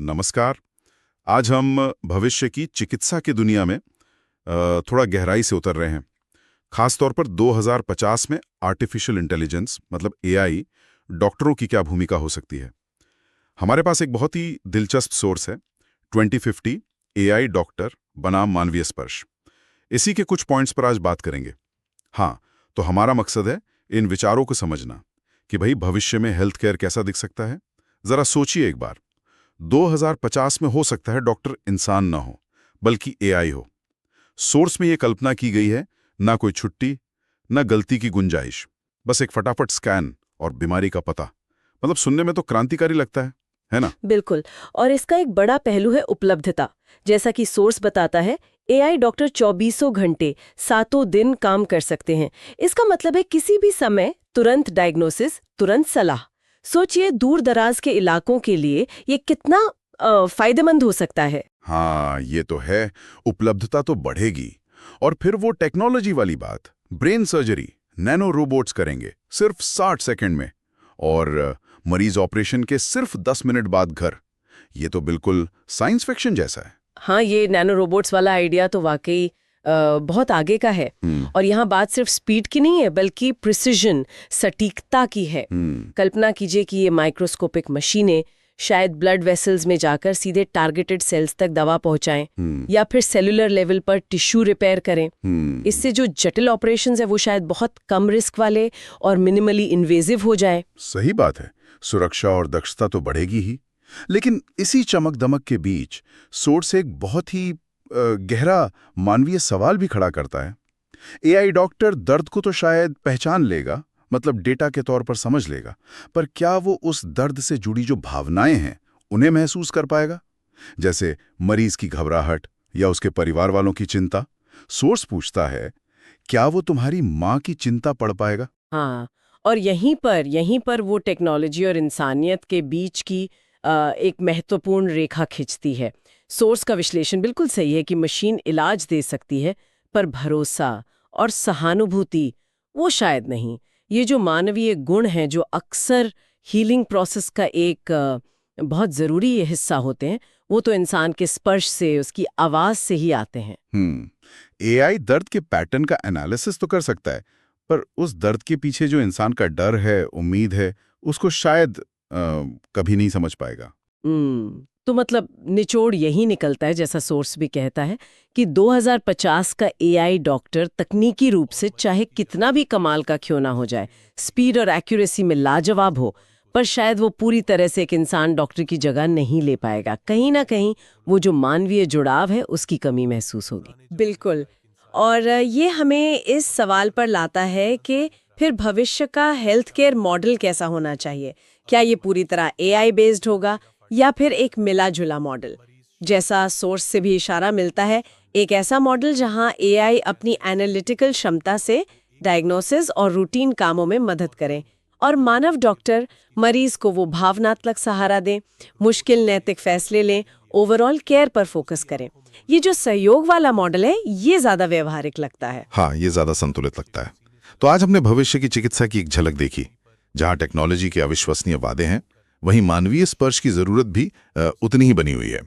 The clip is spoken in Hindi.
नमस्कार। आज हम भविष्य की चिकित्सा की दुनिया में थोड़ा गहराई से उतर रहे हैं। खास तौर पर 2050 में आर्टिफिशियल इंटेलिजेंस मतलब एआई डॉक्टरों की क्या भूमिका हो सकती है। हमारे पास एक बहुत ही दिलचस्प सोर्स है, 2050 एआई डॉक्टर बनाम मानवीय स्पर्श। इसी के कुछ पॉइंट्स पर आज बात करेंगे। हाँ, तो हमारा मकसद है इन विचारों को समझना कि भाई भविष्य में हेल्थ केयर कैसा दिख सकता है। जरा सोचिए एक बार, 2050 में हो सकता है डॉक्टर इंसान ना हो बल्कि एआई हो। सोर्स में यह कल्पना की गई है, ना कोई छुट्टी, ना गलती की गुंजाइश, बस एक फटाफट स्कैन और बीमारी का पता। मतलब सुनने में तो क्रांतिकारी लगता है ना? बिल्कुल। और इसका एक बड़ा पहलू है उपलब्धता। जैसा कि सोर्स बताता है, एआई डॉक्टर 24 घंटे 7 दिन काम कर सकते हैं। इसका मतलब है किसी भी समय तुरंत डायग्नोसिस, तुरंत सलाह। सोचिए दूर दराज के इलाकों के लिए ये कितना फायदेमंद हो सकता है। हाँ, ये तो है। उपलब्धता तो बढ़ेगी। और फिर वो टेक्नोलॉजी वाली बात, ब्रेन सर्जरी नैनो रोबोट्स करेंगे सिर्फ 60 सेकंड में, और मरीज ऑपरेशन के सिर्फ 10 मिनट बाद घर। ये तो बिल्कुल साइंस फिक्शन जैसा है। हाँ, ये नैनो रोबोट्स वाला आइडिया तो वाकई बहुत आगे का है। और यहाँ बात सिर्फ स्पीड की नहीं है बल्कि प्रिसिजन, सटीकता की है। कल्पना कीजिए कि ये माइक्रोस्कोपिक मशीनें शायद ब्लड वेसल्स में जाकर सीधे टारगेटेड सेल्स तक दवा पहुंचाएं या फिर सेलुलर लेवल पर टिश्यू रिपेयर करें। इससे जो जटिल ऑपरेशंस है वो शायद बहुत कम रिस्क वाले और मिनिमली इन्वेजिव हो जाए। सही बात है, सुरक्षा और दक्षता तो बढ़ेगी ही। लेकिन इसी चमक दमक के बीच सोर्स एक बहुत ही गहरा मानवीय सवाल भी खड़ा करता है। एआई डॉक्टर दर्द को तो शायद पहचान लेगा, मतलब डेटा के तौर पर समझ लेगा, पर क्या वो उस दर्द से जुड़ी जो भावनाएं हैं उन्हें महसूस कर पाएगा? जैसे मरीज की घबराहट या उसके परिवार वालों की चिंता। सोर्स पूछता है, क्या वो तुम्हारी माँ की चिंता पढ़ पाएगा? हाँ, और यहीं पर वो टेक्नोलॉजी और इंसानियत के बीच की एक महत्वपूर्ण रेखा खिंचती है। सोर्स का विश्लेषण बिल्कुल सही है कि मशीन इलाज दे सकती है, पर भरोसा और सहानुभूति वो शायद नहीं। ये जो मानवीय गुण हैं जो अक्सर हीलिंग प्रोसेस का एक बहुत ज़रूरी हिस्सा होते हैं, वो तो इंसान के स्पर्श से, उसकी आवाज़ से ही आते हैं। एआई दर्द के पैटर्न का एनालिसिस तो कर सकता है, पर उस दर्द के पीछे जो इंसान का डर है, उम्मीद है, उसको शायद कभी नहीं समझ पाएगा। तो मतलब निचोड़ यही निकलता है, जैसा सोर्स भी कहता है, कि 2050 का एआई डॉक्टर तकनीकी रूप से चाहे कितना भी कमाल का क्यों ना हो जाए, स्पीड और एक्यूरेसी में लाजवाब हो, पर शायद वो पूरी तरह से एक इंसान डॉक्टर की जगह नहीं ले पाएगा। कहीं ना कहीं वो जो मानवीय जुड़ाव है उसकी कमी महसूस होगी। बिल्कुल। और ये हमें इस सवाल पर लाता है कि फिर भविष्य का हेल्थ केयर मॉडल कैसा होना चाहिए। क्या ये पूरी तरह एआई बेस्ड होगा या फिर एक मिला जुला मॉडल? जैसा सोर्स से भी इशारा मिलता है, एक ऐसा मॉडल जहां एआई अपनी एनालिटिकल क्षमता से डायग्नोसिस और रूटीन कामों में मदद करें और मानव डॉक्टर मरीज को वो भावनात्मक सहारा दें, मुश्किल नैतिक फैसले लें, ओवरऑल केयर पर फोकस करें। ये जो सहयोग वाला मॉडल है, ये ज्यादा व्यवहारिक लगता है। हाँ, ये ज्यादा संतुलित लगता है। तो आज हमने भविष्य की चिकित्सा की एक झलक देखी, जहां टेक्नोलॉजी के अविश्वसनीय वादे हैं, वहीं मानवीय स्पर्श की जरूरत भी उतनी ही बनी हुई है।